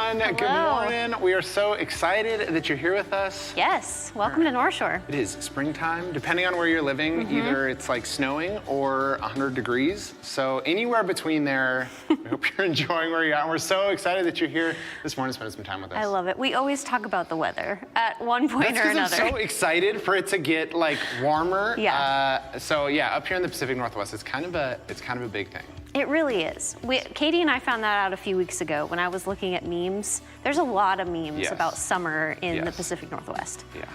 everyone. Hello. Good morning. We are so excited that you're here with us. Yes, welcome to Northshore. It is springtime. Depending on where you're living, either it's like snowing or 100 degrees. So anywhere between there, we hope you're enjoying where you're at. We're so excited that you're here this morning spending some time with us. I love it. We always talk about the weather at one point That's or another. I'm so excited for it to get like warmer. Yeah. So yeah, up here in the Pacific Northwest, it's kind of a big thing. It really is. Katie and I found that out a few weeks ago when I was looking at memes. There's a lot of memes about summer in the Pacific Northwest. Yeah.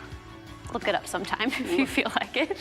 Look it up sometime if you feel like it.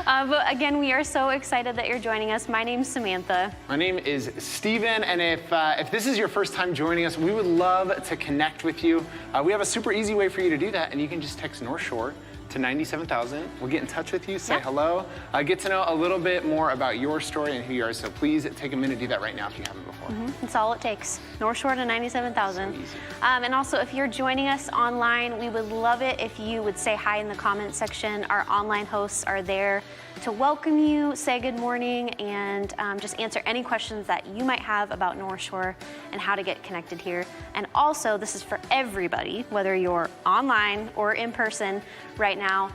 But again, we are so excited that you're joining us. My name's Samantha. My name is Steven, and if this is your first time joining us, we would love to connect with you. We have a super easy way for you to do that, and you can just text Northshore to 97,000. We'll get in touch with you, say hello, get to know a little bit more about your story and who you are. So please take a minute to do that right now if you haven't before. That's all it takes. Northshore to 97,000. So easy. And also, if you're joining us online, we would love it if you would say hi in the comment section. Our online hosts are there to welcome you, say good morning, and just answer any questions that you might have about Northshore and how to get connected here. And also, this is for everybody, whether you're online or in person right now.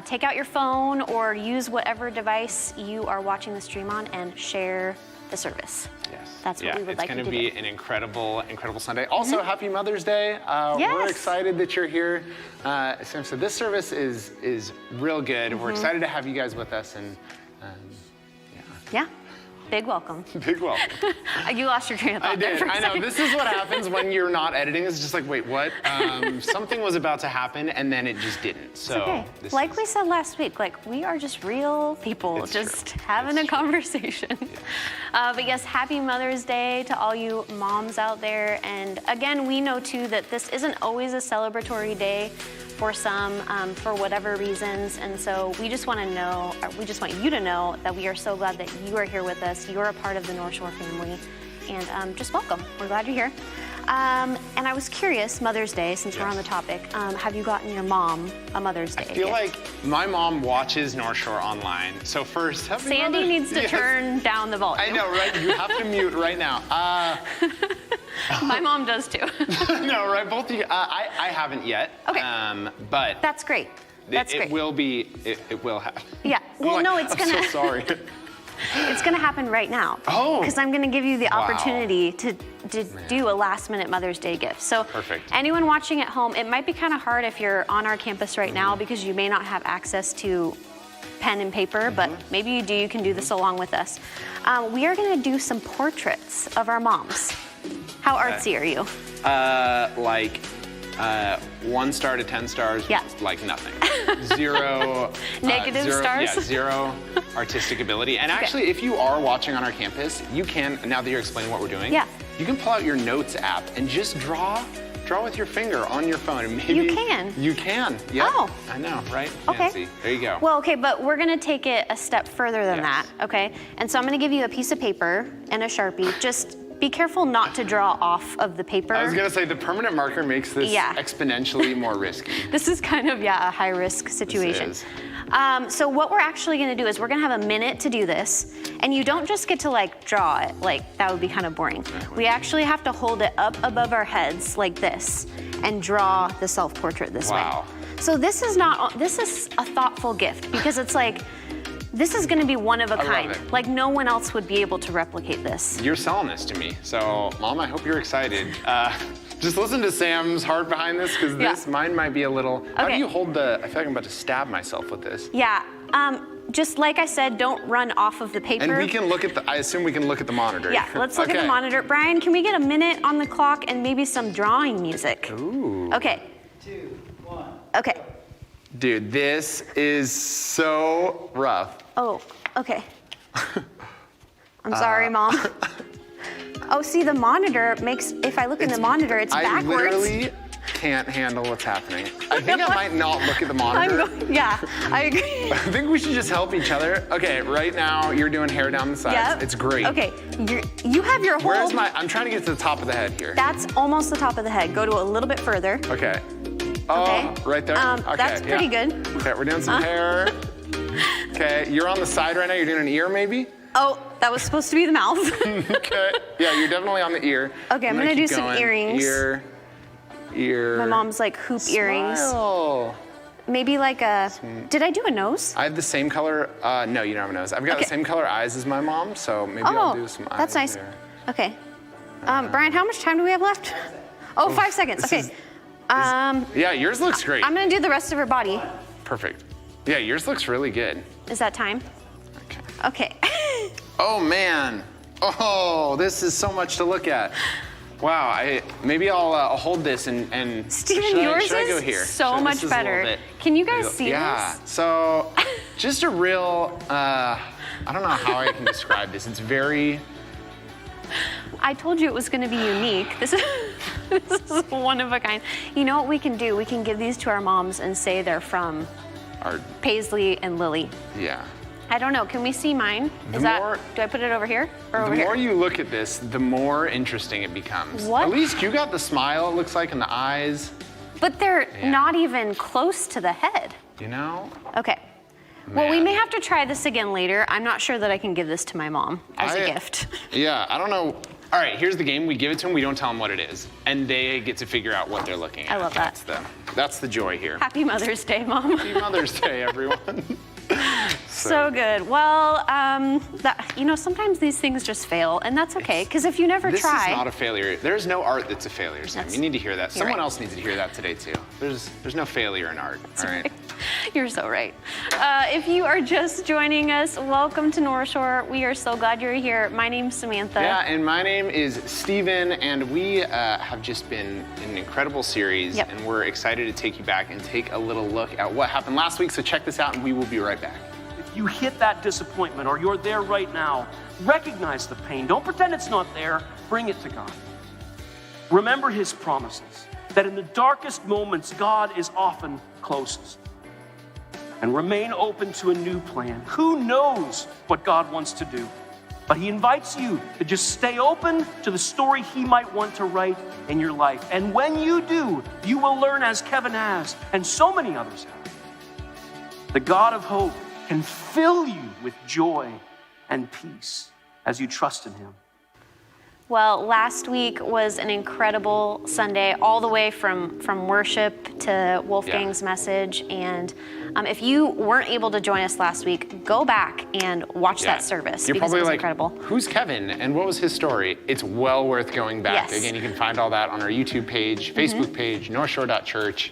Take out your phone or use whatever device you are watching the stream on and share the service. Yes. That's what we would like you to do. It's going to be an incredible Sunday. Also, happy Mother's Day. We're excited that you're here. Sam, so this service is real good. We're excited to have you guys with us, and yeah. Big welcome. Big welcome. You lost your train of thought. I did. For a I know. second. This is what happens when you're not editing. It's just like, wait, what? Something was about to happen, and then it just didn't. So, okay. Like we said last week, like we are just real people, having a conversation. Yeah. But yes, happy Mother's Day to all you moms out there. And again, we know too that this isn't always a celebratory day for some, for whatever reasons. And so we just want you to know that we are so glad that you are here with us. You're a part of the Northshore family, and just welcome. We're glad you're here. And I was curious, Mother's Day, since we're on the topic, have you gotten your mom a Mother's Day I feel like my mom watches Northshore online. So first, Sandy needs to turn down the volume. I know, right? You have to mute right now. My mom does too. No, right? Both of you. I haven't yet. Okay. But that's great. That's great. It will be. It will happen. Yeah. Well, no, it's gonna. I'm so sorry. It's gonna happen right now. Oh. Because I'm gonna give you the opportunity to do a last-minute Mother's Day gift. So perfect. Anyone watching at home, it might be kind of hard if you're on our campus right now because you may not have access to pen and paper, but maybe you do. You can do this along with us. We are gonna do some portraits of our moms. How artsy are you? Like 1 star to 10 stars. Yeah. Like nothing. Zero. Negative stars. Yeah, zero artistic ability. And actually, if you are watching on our campus, you can. Now that you're explaining what we're doing, you can pull out your Notes app and just draw with your finger on your phone. And maybe you can. You can. Yeah. Oh. I know, right? Okay. Fancy. There you go. Well, okay, but we're gonna take it a step further than that. Okay. And so I'm gonna give you a piece of paper and a Sharpie. Just be careful not to draw off of the paper. I was gonna say the permanent marker makes this exponentially more risky. This is kind of, a high risk situation. This is. So what we're actually gonna do is we're gonna have a minute to do this, and you don't just get to like draw it, like that would be kind of boring. We actually have to hold it up above our heads like this and draw the self-portrait this way. So this is a thoughtful gift because it's like, this is gonna be one of a kind. Like no one else would be able to replicate this. You're selling this to me. So Mom, I hope you're excited. Just listen to Sam's heart behind this because mine might be a little, how do you hold I feel like I'm about to stab myself with this. Yeah, just like I said, don't run off of the paper. And we can look at I assume we can look at the monitor. Yeah, let's look at the monitor. Brian, can we get a minute on the clock and maybe some drawing music? Ooh. Okay. 2, 1. Okay. Dude, this is so rough. Oh, okay. I'm sorry, Mom. Oh, see, the monitor makes, if I look in the monitor, it's backwards. I literally can't handle what's happening. I think I might not look at the monitor. I agree. I think we should just help each other. Okay, right now you're doing hair down the sides. Yep. It's great. Okay, you have your whole... Where's I'm trying to get to the top of the head here. That's almost the top of the head. Go to a little bit further. Okay. Oh, right there? Okay, that's pretty good. Okay, we're doing some hair. Okay, you're on the side right now. You're doing an ear maybe? Oh, that was supposed to be the mouth. Okay. Yeah, you're definitely on the ear. Okay, I'm gonna do some earrings. Ear. ear. My mom's like hoop earrings. Smile. Maybe like a, did I do a nose? I have the same color, no, you don't have a nose. I've got the same color eyes as my mom, so maybe I'll do some eyes. That's nice. There. Okay. Brian, how much time do we have left? Oh, 5 seconds. Okay. Yeah, yours looks great. I'm gonna do the rest of her body. Perfect. Yeah, yours looks really good. Is that time? Okay. Okay. Oh man. Oh, this is so much to look at. Wow, maybe I'll hold this and Steven, yours should I go is here? so much better. Can you guys see yeah, this? so just a real, I don't know how I can describe this. It's very... I told you it was gonna be unique. This is one of a kind. You know what we can do? We can give these to our moms and say they're from Paisley and Lily. Yeah. I don't know, can we see mine? Do I put it over here or over here? The more here? you look at this, the more interesting it becomes. What? At least you got the smile, it looks like, and the eyes. But they're not even close to the head. You know? Okay. Well, we may have to try this again later. I'm not sure that I can give this to my mom as a gift. Yeah, I don't know. All right, here's the game. We give it to them, we don't tell them what it is. And they get to figure out what they're looking at. I love that. That's the joy here. Happy Mother's Day, Mom. Happy Mother's Day, everyone. So good. Well, sometimes these things just fail, and that's okay, because if you never try... This is not a failure. There's no art that's a failure, Sam. You need to hear that. Someone else needs to hear that today, too. There's no failure in art, all right? You're so right. If you are just joining us, welcome to Northshore. We are so glad you're here. My name's Samantha. Yeah, and my name is Steven, and we have just been in an incredible series, and we're excited to take you back and take a little look at what happened last week, so check this out, and we will be right back. If you hit that disappointment or you're there right now, recognize the pain. Don't pretend it's not there. Bring it to God. Remember His promises, that in the darkest moments, God is often closest. And remain open to a new plan. Who knows what God wants to do? But He invites you to just stay open to the story He might want to write in your life. And when you do, you will learn, as Kevin has, and so many others have, the God of hope can fill you with joy and peace as you trust in Him. Well, last week was an incredible Sunday, all the way from worship to Wolfgang's message. And if you weren't able to join us last week, go back and watch that service. You're probably like, incredible. Who's Kevin and what was his story? It's well worth going back. Yes. Again, you can find all that on our YouTube page, Facebook page, northshore.church,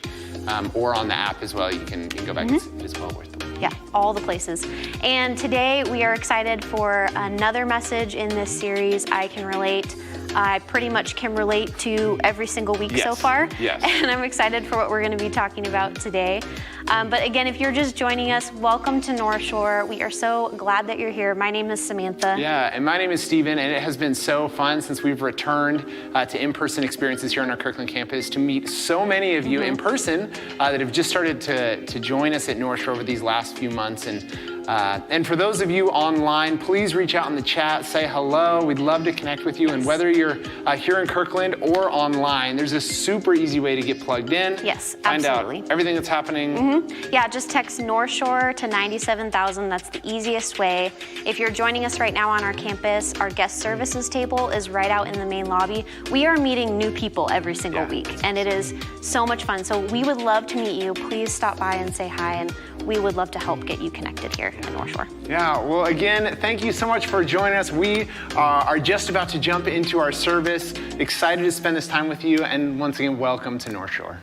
or on the app as well. You can go back. It's well worth it. Yeah, all the places. And today we are excited for another message in this series, I Can Relate. I pretty much can relate to every single week so far. Yes. And I'm excited for what we're going to be talking about today. But again, if you're just joining us, welcome to Northshore. We are so glad that you're here. My name is Samantha. Yeah, and my name is Steven, and it has been so fun since we've returned to in-person experiences here on our Kirkland campus to meet so many of you in person that have just started to join us at Northshore over these last few months. And for those of you online, please reach out in the chat, say hello. We'd love to connect with you. And whether you're here in Kirkland or online, there's a super easy way to get plugged in. Yes, find absolutely. out everything that's happening. Yeah, just text Northshore to 97,000. That's the easiest way. If you're joining us right now on our campus, our guest services table is right out in the main lobby. We are meeting new people every single week, and it is so much fun. So we would love to meet you. Please stop by and say hi, and we would love to help get you connected here in Northshore. Yeah, well, again, thank you so much for joining us. We are just about to jump into our service. Excited to spend this time with you, and once again, welcome to Northshore.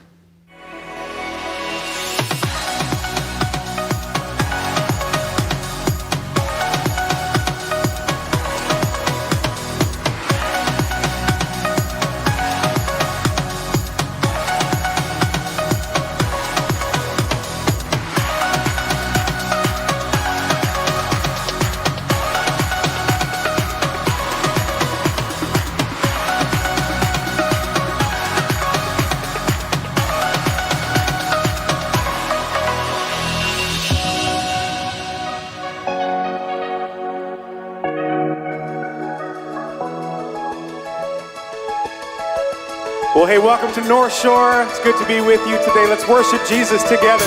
Well, hey, welcome to Northshore. It's good to be with you today. Let's worship Jesus together.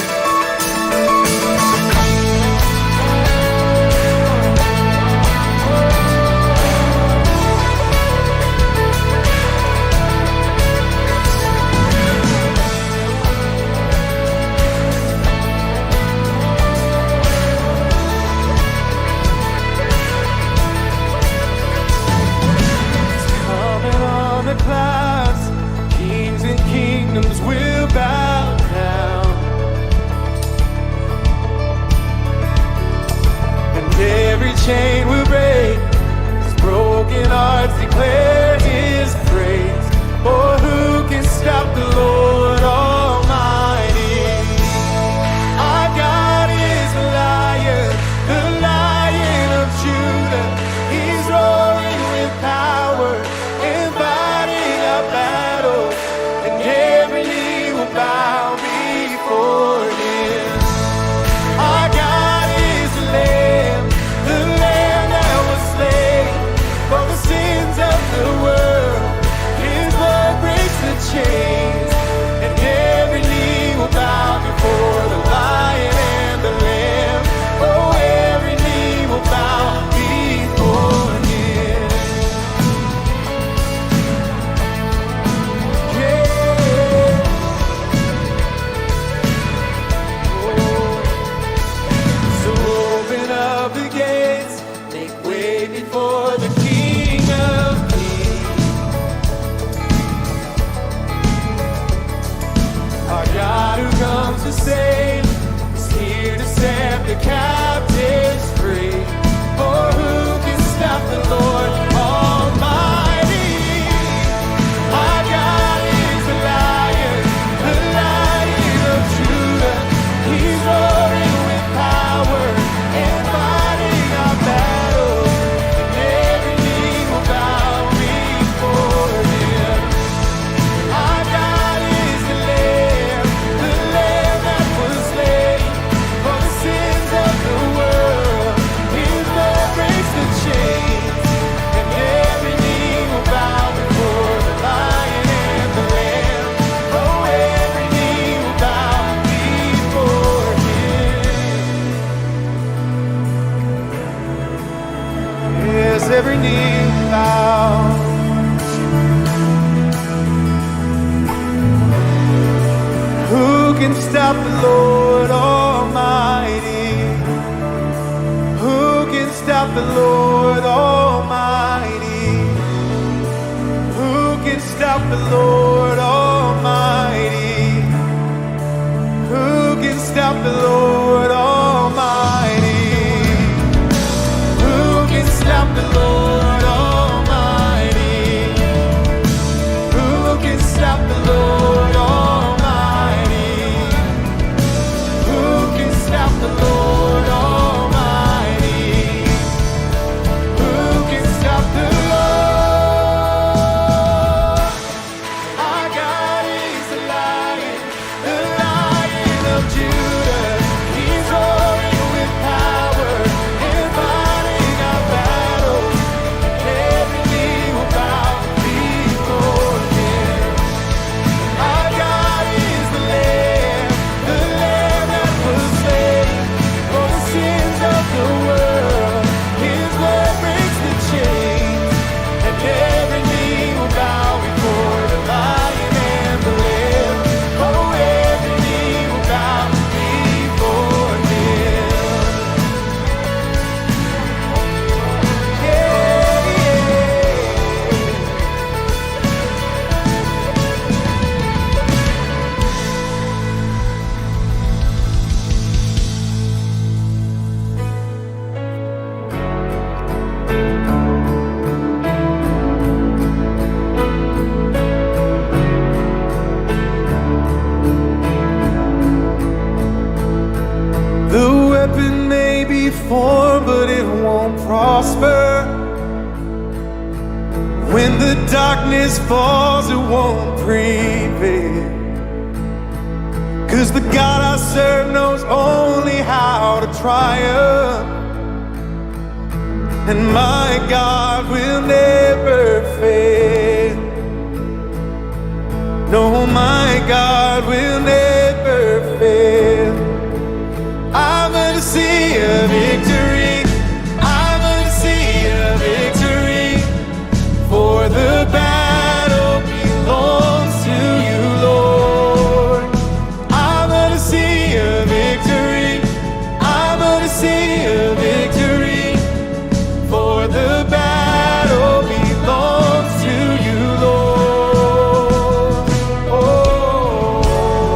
without. Who can stop the Lord Almighty? Who can stop the Lord Almighty? Who can stop the Lord Almighty? Who can stop the Lord Almighty? Who can stop the Lord Almighty? Who can stop the Lord Almighty? Who can stop the Lord Almighty? Who can stop the Lord? Our God is the Lion of Judah. He's roaring with power and fighting our battles. Every knee will bow before Him. Our God is the Lamb that was slain for the sins of the world. His blood breaks the chains, and every knee will bow before the Lion and the Lamb. Oh, every knee will bow before Him. Yeah, the weapon may be formed, but it won't prosper. When the darkness falls, it won't prevail. 'Cause the God I serve knows only how to triumph. And my God will never fail. No, my God will never fail. I'm gonna see a victory. I'm gonna see a victory. For the battle belongs to you, Lord. I'm gonna see a victory. I'm gonna see a victory. For the battle belongs to you, Lord. Oh.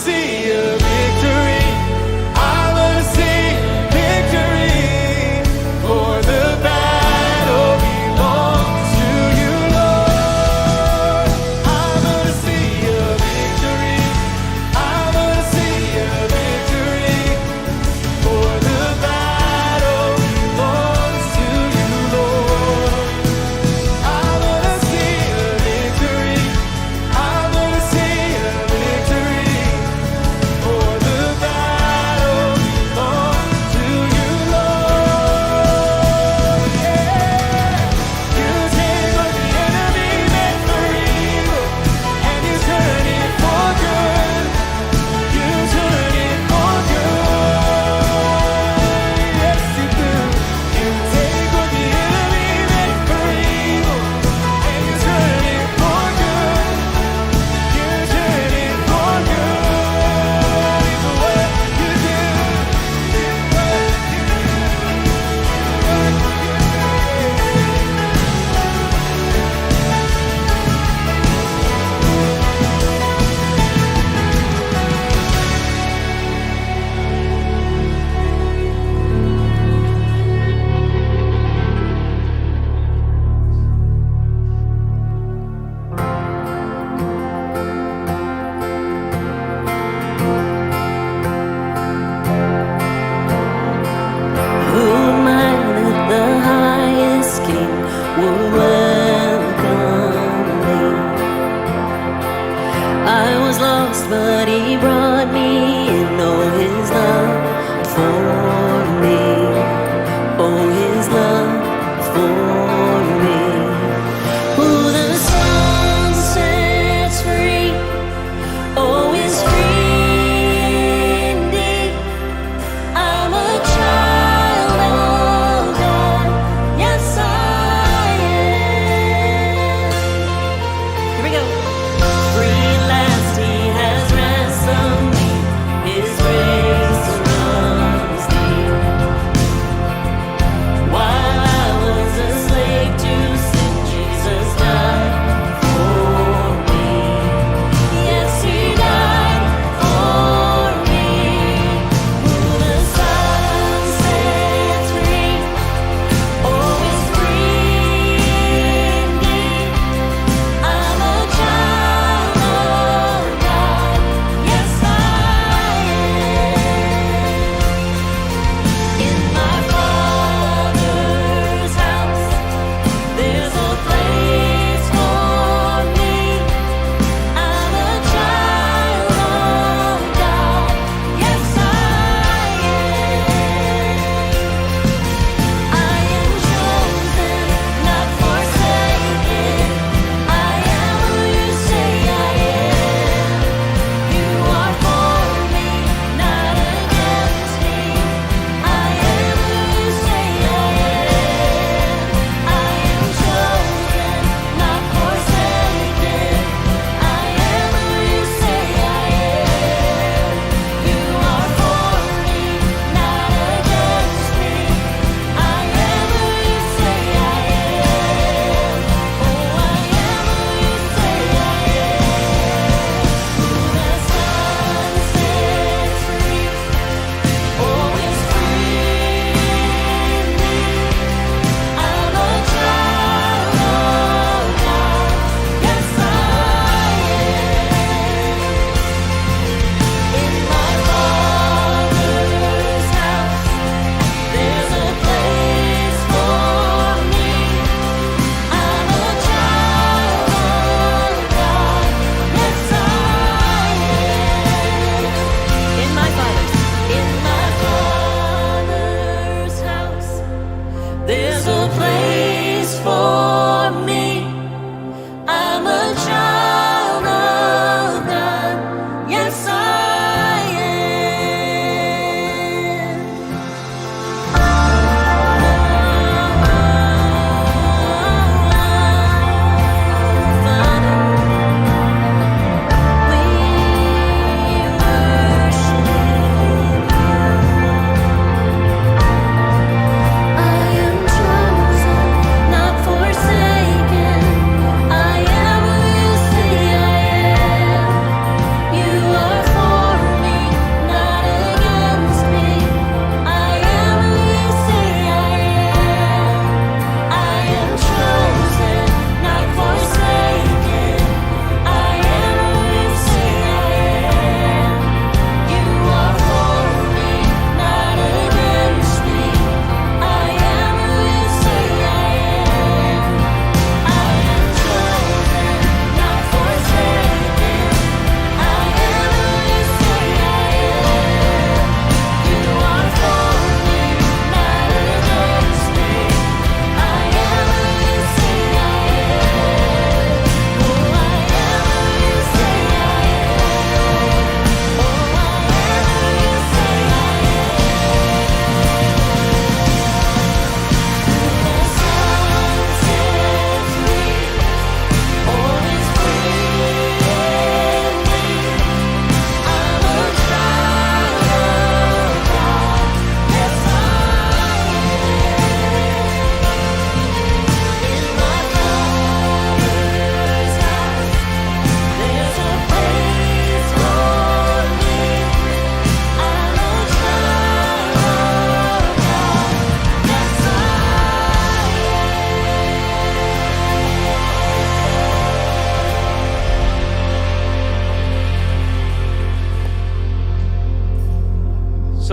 see a victory. I'm gonna see a victory. For the battle belongs to you, Lord. I'm gonna see a victory. I'm gonna see a victory. For the battle belongs to you, Lord. I'm gonna see a victory. I'm gonna see a victory. For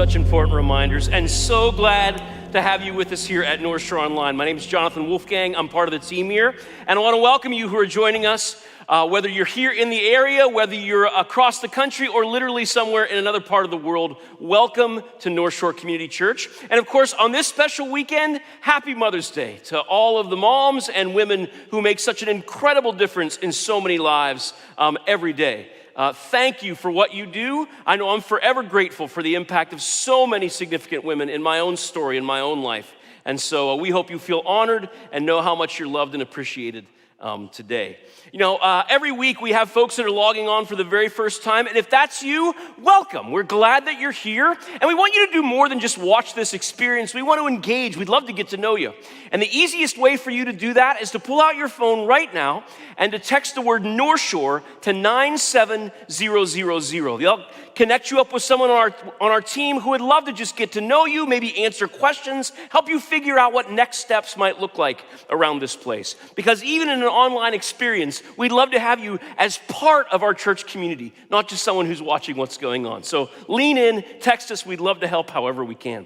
such important reminders, and so glad to have you with us here at Northshore Online. My name is Jonathan Wolfgang. I'm part of the team here, and I want to welcome you who are joining us, whether you're here in the area, whether you're across the country, or literally somewhere in another part of the world. Welcome to Northshore Community Church. And of course, on this special weekend, happy Mother's Day to all of the moms and women who make such an incredible difference in so many lives every day. Thank you for what you do. I know I'm forever grateful for the impact of so many significant women in my own story, in my own life. And so we hope you feel honored and know how much you're loved and appreciated today. You know, every week we have folks that are logging on for the very first time, and if that's you, welcome. We're glad that you're here, and we want you to do more than just watch this experience. We want to engage. We'd love to get to know you. And the easiest way for you to do that is to pull out your phone right now and to text the word Northshore to 97000. They'll connect you up with someone on our team who would love to just get to know you, maybe answer questions, help you figure out what next steps might look like around this place. Because even in an online experience, we'd love to have you as part of our church community, not just someone who's watching what's going on. So lean in, text us. We'd love to help however we can.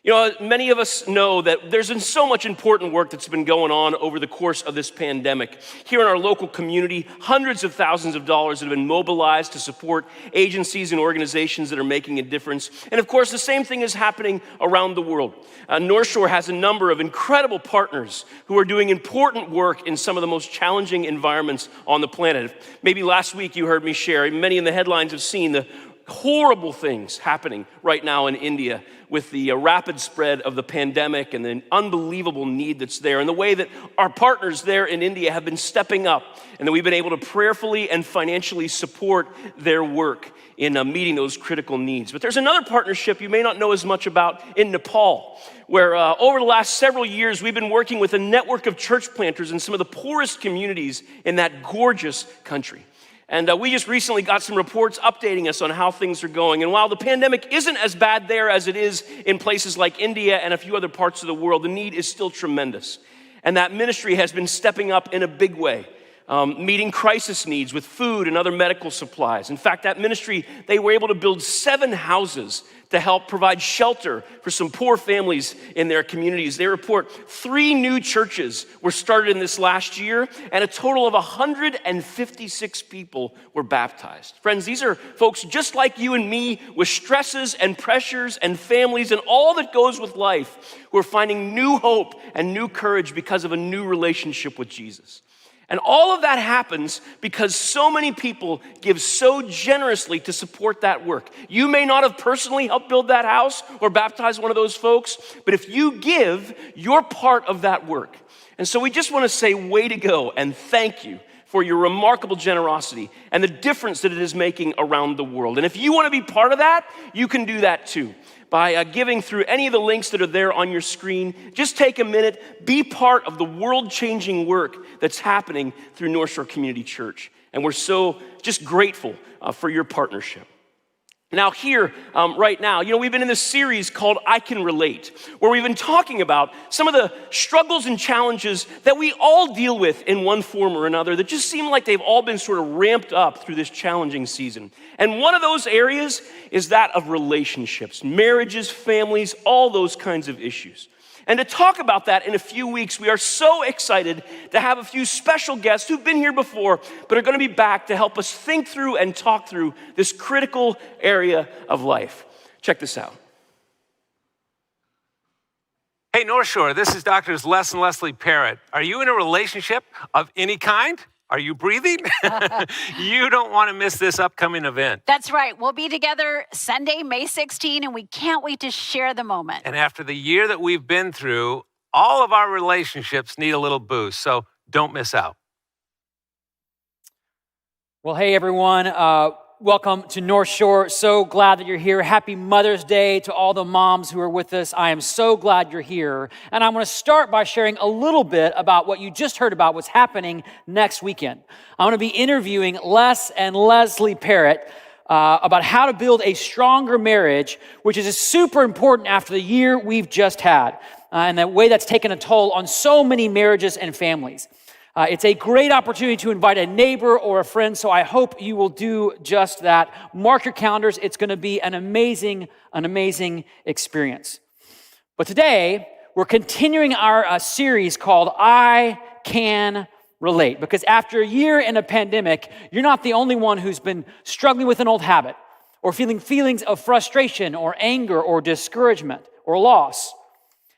You know, many of us know that there's been so much important work that's been going on over the course of this pandemic. Here in our local community, hundreds of thousands of dollars have been mobilized to support agencies and organizations that are making a difference. And of course, the same thing is happening around the world. Northshore has a number of incredible partners who are doing important work in some of the most challenging environments on the planet. Maybe last week you heard me share, many in the headlines have seen the horrible things happening right now in India with the rapid spread of the pandemic and the unbelievable need that's there, and the way that our partners there in India have been stepping up, and that we've been able to prayerfully and financially support their work in meeting those critical needs. But there's another partnership you may not know as much about in Nepal, where over the last several years, we've been working with a network of church planters in some of the poorest communities in that gorgeous country. And we just recently got some reports updating us on how things are going. And while the pandemic isn't as bad there as it is in places like India and a few other parts of the world, the need is still tremendous. And that ministry has been stepping up in a big way, meeting crisis needs with food and other medical supplies. In fact, that ministry, they were able to build 7 houses to help provide shelter for some poor families in their communities. They report 3 new churches were started in this last year, and a total of 156 people were baptized. Friends, these are folks just like you and me with stresses and pressures and families and all that goes with life who are finding new hope and new courage because of a new relationship with Jesus. And all of that happens because so many people give so generously to support that work. You may not have personally helped build that house or baptize one of those folks, but if you give, you're part of that work. And so we just want to say way to go and thank you for your remarkable generosity and the difference that it is making around the world. And if you want to be part of that, you can do that too. By giving through any of the links that are there on your screen. Just take a minute, be part of the world-changing work that's happening through Northshore Community Church. And we're so just grateful for your partnership. Now here, right now, you know, we've been in this series called I Can Relate, where we've been talking about some of the struggles and challenges that we all deal with in one form or another that just seem like they've all been sort of ramped up through this challenging season. And one of those areas is that of relationships, marriages, families, all those kinds of issues. And to talk about that in a few weeks, we are so excited to have a few special guests who've been here before, but are going to be back to help us think through and talk through this critical area of life. Check this out. Hey, Northshore, this is Doctors Les and Leslie Parrott. Are you in a relationship of any kind? Are you breathing? You don't want to miss this upcoming event. That's right. We'll be together Sunday, May 16, and we can't wait to share the moment. And after the year that we've been through, all of our relationships need a little boost, so don't miss out. Well, hey, everyone. Welcome to Northshore. So glad that you're here. Happy Mother's Day to all the moms who are with us. I am so glad you're here. And I want to start by sharing a little bit about what you just heard about what's happening next weekend. I'm going to be interviewing Les and Leslie Parrott about how to build a stronger marriage, which is super important after the year we've just had, and the way that's taken a toll on so many marriages and families. It's a great opportunity to invite a neighbor or a friend, so I hope you will do just that. Mark your calendars. It's going to be an amazing experience. But today, we're continuing our series called I Can Relate, because after a year in a pandemic, you're not the only one who's been struggling with an old habit or feeling feelings of frustration or anger or discouragement or loss.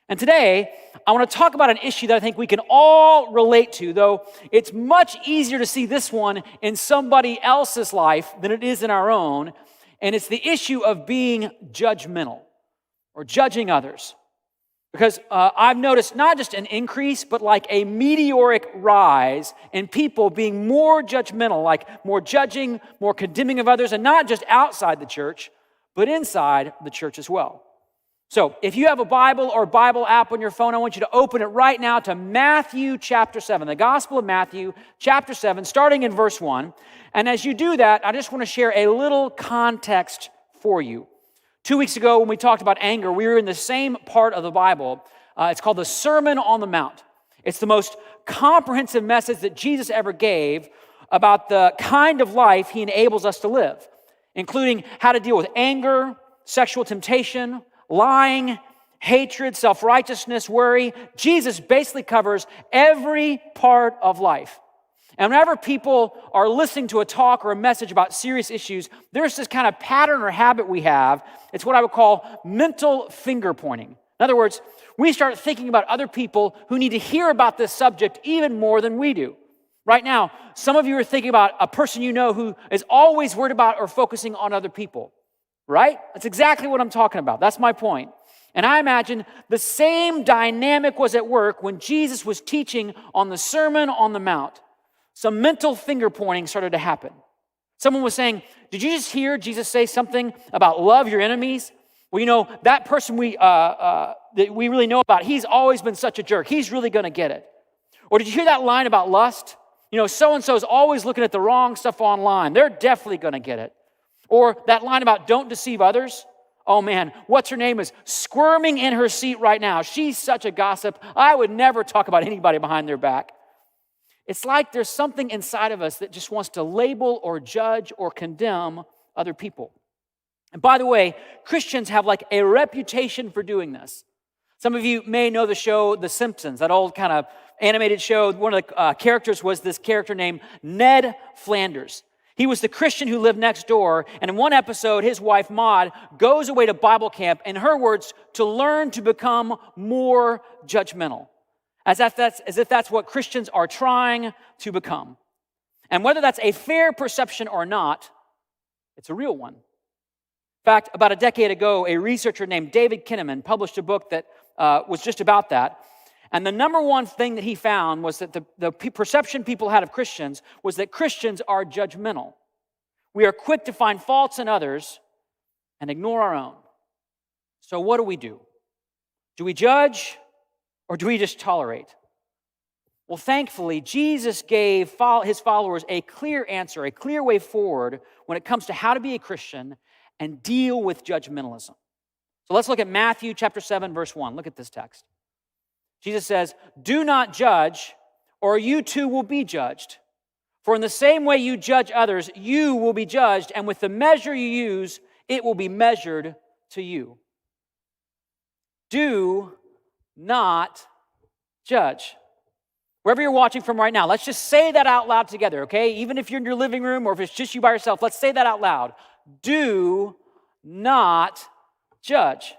And today, I want to talk about an issue that I think we can all relate to, though it's much easier to see this one in somebody else's life than it is in our own, and it's the issue of being judgmental or judging others. Because I've noticed not just an increase, but like a meteoric rise in people being more judgmental, like more judging, more condemning of others, and not just outside the church, but inside the church as well. So if you have a Bible or Bible app on your phone, I want you to open it right now to Matthew chapter 7, the Gospel of Matthew chapter 7, starting in verse 1. And as you do that, I just want to share a little context for you. 2 weeks ago, when we talked about anger, we were in the same part of the Bible. It's called the Sermon on the Mount. It's the most comprehensive message that Jesus ever gave about the kind of life he enables us to live, including how to deal with anger, sexual temptation, lying, hatred, self-righteousness, worry. Jesus basically covers every part of life. And whenever people are listening to a talk or a message about serious issues, there's this kind of pattern or habit we have. It's what I would call mental finger pointing. In other words, we start thinking about other people who need to hear about this subject even more than we do. Right now, some of you are thinking about a person you know who is always worried about or focusing on other people. Right? That's exactly what I'm talking about. That's my point. And I imagine the same dynamic was at work when Jesus was teaching on the Sermon on the Mount. Some mental finger pointing started to happen. Someone was saying, did you just hear Jesus say something about love your enemies? Well, you know, that person that we really know about, he's always been such a jerk. He's really going to get it. Or did you hear that line about lust? You know, so-and-so is always looking at the wrong stuff online. They're definitely going to get it. Or that line about don't deceive others. Oh man, what's her name is squirming in her seat right now. She's such a gossip. I would never talk about anybody behind their back. It's like there's something inside of us that just wants to label or judge or condemn other people. And by the way, Christians have like a reputation for doing this. Some of you may know the show The Simpsons, that old kind of animated show. One of the characters was this character named Ned Flanders. He was the Christian who lived next door, and in one episode, his wife, Maud, goes away to Bible camp, in her words, to learn to become more judgmental, as if that's what Christians are trying to become. And whether that's a fair perception or not, it's a real one. In fact, about a decade ago, a researcher named David Kinnaman published a book that was just about that. And the number one thing that he found was that the perception people had of Christians was that Christians are judgmental. We are quick to find faults in others and ignore our own. So what do? Do we judge or do we just tolerate? Well, thankfully, Jesus gave his followers a clear answer, a clear way forward when it comes to how to be a Christian and deal with judgmentalism. So let's look at Matthew chapter 7, verse 1. Look at this text. Jesus says, do not judge, or you too will be judged. For in the same way you judge others, you will be judged, and with the measure you use, it will be measured to you. Do not judge. Wherever you're watching from right now, let's just say that out loud together, okay? Even if you're in your living room or if it's just you by yourself, let's say that out loud. Do not judge.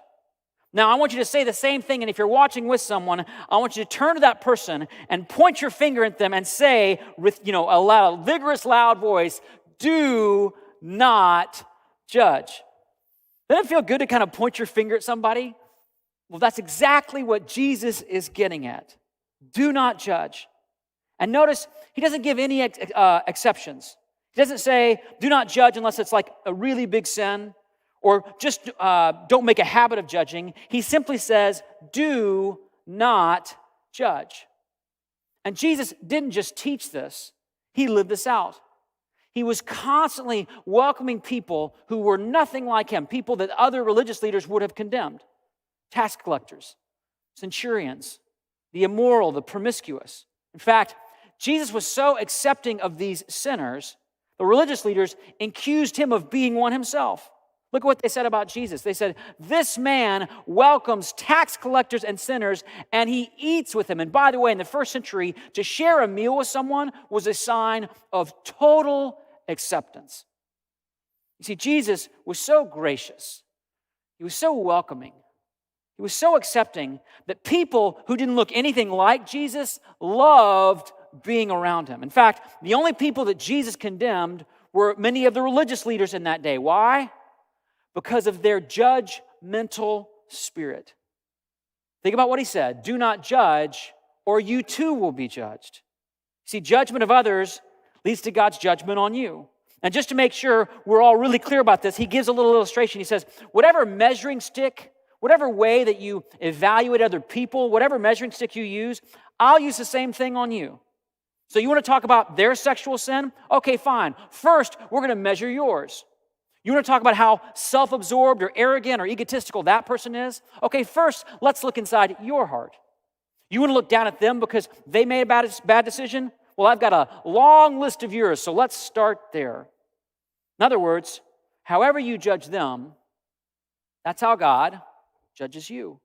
Now, I want you to say the same thing, and if you're watching with someone, I want you to turn to that person and point your finger at them and say, with a vigorous, loud voice, do not judge. Doesn't it feel good to kind of point your finger at somebody? Well, that's exactly what Jesus is getting at. Do not judge. And notice, he doesn't give any exceptions. He doesn't say, do not judge unless it's like a really big sin, or just don't make a habit of judging. He simply says, do not judge. And Jesus didn't just teach this, he lived this out. He was constantly welcoming people who were nothing like him, people that other religious leaders would have condemned. Tax collectors, centurions, the immoral, the promiscuous. In fact, Jesus was so accepting of these sinners, the religious leaders accused him of being one himself. Look at what they said about Jesus. They said, this man welcomes tax collectors and sinners, and he eats with them. And by the way, in the first century, to share a meal with someone was a sign of total acceptance. You see, Jesus was so gracious. He was so welcoming. He was so accepting that people who didn't look anything like Jesus loved being around him. In fact, the only people that Jesus condemned were many of the religious leaders in that day. Why? Because of their judgmental spirit. Think about what he said. Do not judge, or you too will be judged. See, judgment of others leads to God's judgment on you. And just to make sure we're all really clear about this, he gives a little illustration. He says, whatever measuring stick, whatever way that you evaluate other people, whatever measuring stick you use, I'll use the same thing on you. So you want to talk about their sexual sin? Okay, fine. First, we're going to measure yours. You want to talk about how self-absorbed or arrogant or egotistical that person is? Okay, first, let's look inside your heart. You want to look down at them because they made a bad decision? Well, I've got a long list of yours, so let's start there. In other words, however you judge them, that's how God judges you.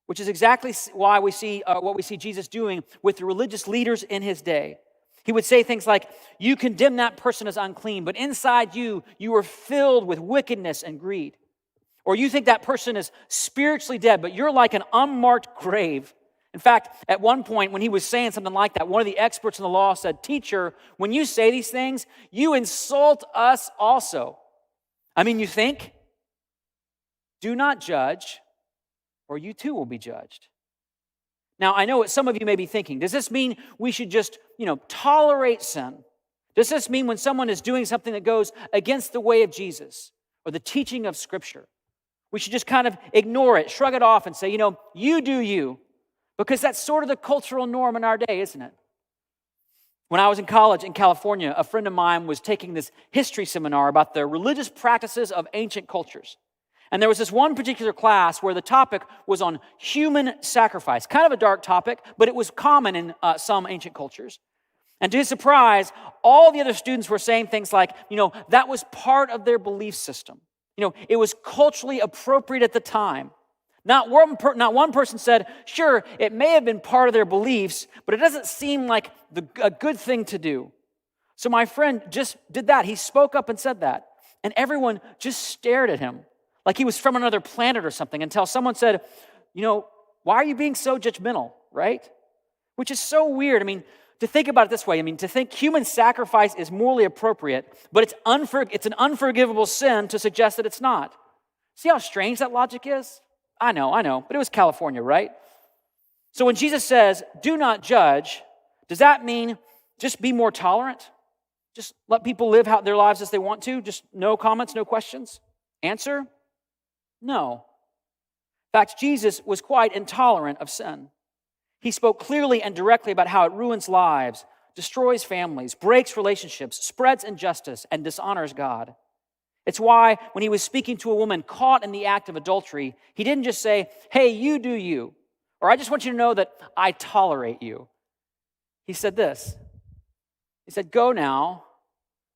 Which is exactly why we see what we see Jesus doing with the religious leaders in his day. He would say things like, you condemn that person as unclean, but inside you are filled with wickedness and greed. Or you think that person is spiritually dead, but you're like an unmarked grave. In fact, at one point when he was saying something like that, one of the experts in the law said, teacher, when you say these things, you insult us also. I mean, you think? Do not judge, or you too will be judged. Now, I know what some of you may be thinking. Does this mean we should just, tolerate sin? Does this mean when someone is doing something that goes against the way of Jesus or the teaching of Scripture, we should just kind of ignore it, shrug it off and say, you do you? Because that's sort of the cultural norm in our day, isn't it? When I was in college in California, a friend of mine was taking this history seminar about the religious practices of ancient cultures. And there was this one particular class where the topic was on human sacrifice. Kind of a dark topic, but it was common in some ancient cultures. And to his surprise, all the other students were saying things like, that was part of their belief system. It was culturally appropriate at the time. Not one person said, sure, it may have been part of their beliefs, but it doesn't seem like a good thing to do. So my friend just did that. He spoke up and said that. And everyone just stared at him like he was from another planet or something, until someone said, why are you being so judgmental, right? Which is so weird. I mean, to think about it this way, to think human sacrifice is morally appropriate, but it's an unforgivable sin to suggest that it's not. See how strange that logic is? I know, but it was California, right? So when Jesus says, do not judge, does that mean just be more tolerant? Just let people live out their lives as they want to? Just no comments, no questions? Answer? No. In fact, Jesus was quite intolerant of sin. He spoke clearly and directly about how it ruins lives, destroys families, breaks relationships, spreads injustice, and dishonors God. It's why when he was speaking to a woman caught in the act of adultery, he didn't just say, hey, you do you, or I just want you to know that I tolerate you. He said this. He said, go now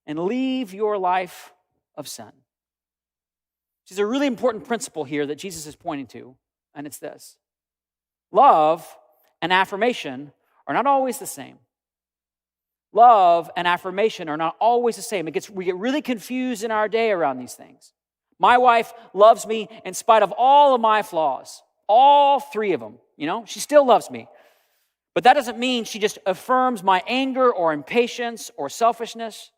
and leave your life of sin. There's a really important principle here that Jesus is pointing to, and it's this. Love and affirmation are not always the same. Love and affirmation are not always the same. We get really confused in our day around these things. My wife loves me in spite of all of my flaws, all three of them. She still loves me. But that doesn't mean she just affirms my anger or impatience or selfishness.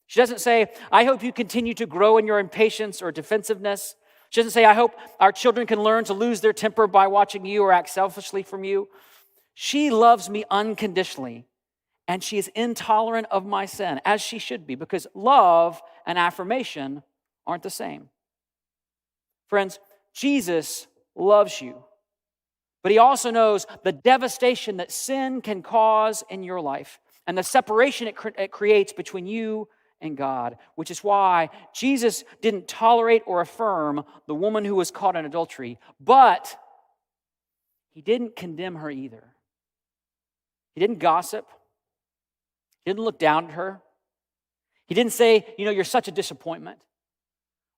She doesn't say, I hope you continue to grow in your impatience or defensiveness. She doesn't say, I hope our children can learn to lose their temper by watching you or act selfishly from you. She loves me unconditionally, and she is intolerant of my sin, as she should be, because love and affirmation aren't the same. Friends, Jesus loves you, but he also knows the devastation that sin can cause in your life and the separation it creates between you and God, which is why Jesus didn't tolerate or affirm the woman who was caught in adultery, but he didn't condemn her either. He didn't gossip. He didn't look down at her. He didn't say, you're such a disappointment.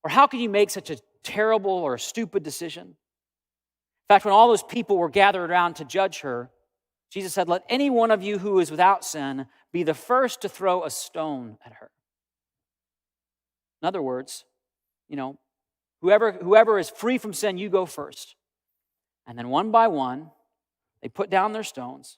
Or how can you make such a terrible or stupid decision? In fact, when all those people were gathered around to judge her, Jesus said, let any one of you who is without sin be the first to throw a stone at her. In other words, whoever is free from sin, you go first. And then one by one, they put down their stones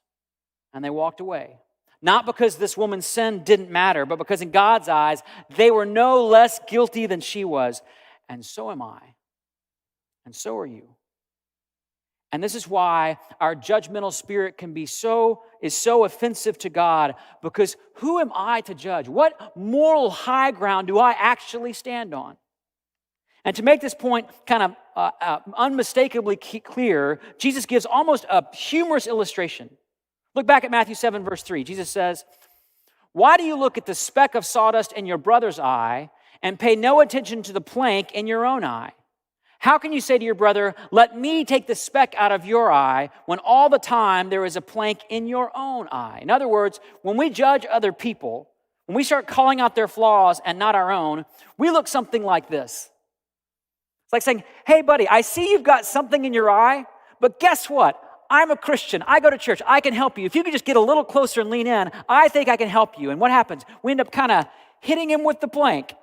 and they walked away. Not because this woman's sin didn't matter, but because in God's eyes, they were no less guilty than she was. And so am I. And so are you. And this is why our judgmental spirit is so offensive to God, because who am I to judge? What moral high ground do I actually stand on? And to make this point kind of unmistakably clear, Jesus gives almost a humorous illustration. Look back at Matthew 7, verse 3. Jesus says, why do you look at the speck of sawdust in your brother's eye and pay no attention to the plank in your own eye? How can you say to your brother, let me take the speck out of your eye, when all the time there is a plank in your own eye? In other words, when we judge other people, when we start calling out their flaws and not our own, we look something like this. It's like saying, hey, buddy, I see you've got something in your eye, but guess what? I'm a Christian. I go to church. I can help you. If you could just get a little closer and lean in, I think I can help you. And what happens? We end up kind of hitting him with the plank.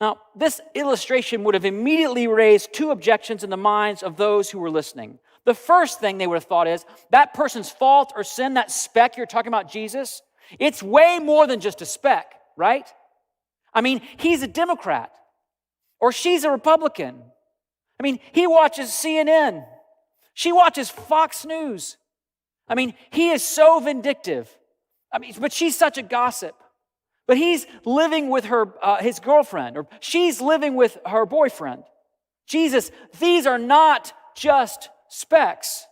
Now, this illustration would have immediately raised two objections in the minds of those who were listening. The first thing they would have thought is, that person's fault or sin, that speck you're talking about, Jesus, it's way more than just a speck, right? I mean, he's a Democrat, or she's a Republican. I mean, he watches CNN. She watches Fox News. I mean, he is so vindictive. I mean, but she's such a gossip. But he's living with his girlfriend, or she's living with her boyfriend. Jesus, these are not just specks.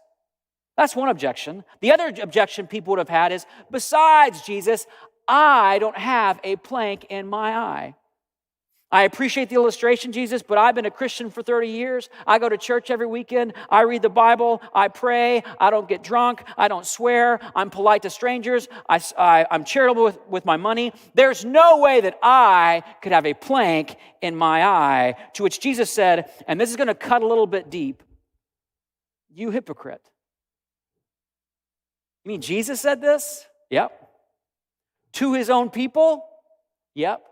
That's one objection. The other objection people would have had is, besides, Jesus, I don't have a plank in my eye. I appreciate the illustration, Jesus, but I've been a Christian for 30 years. I go to church every weekend. I read the Bible. I pray. I don't get drunk. I don't swear. I'm polite to strangers. I'm charitable with my money. There's no way that I could have a plank in my eye. To which Jesus said, and this is going to cut a little bit deep, you hypocrite. You mean Jesus said this? Yep. To his own people? Yep.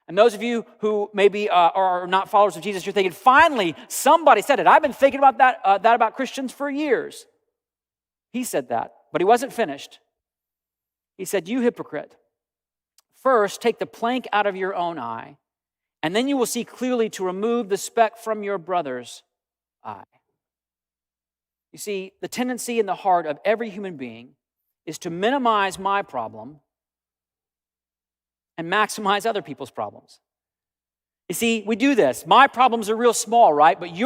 And those of you who maybe are not followers of Jesus, you're thinking, finally, somebody said it. I've been thinking about that about Christians for years. He said that, but he wasn't finished. He said, you hypocrite. First, take the plank out of your own eye, and then you will see clearly to remove the speck from your brother's eye. You see, the tendency in the heart of every human being is to minimize my problem and maximize other people's problems. You see, we do this. My problems are real small, right? But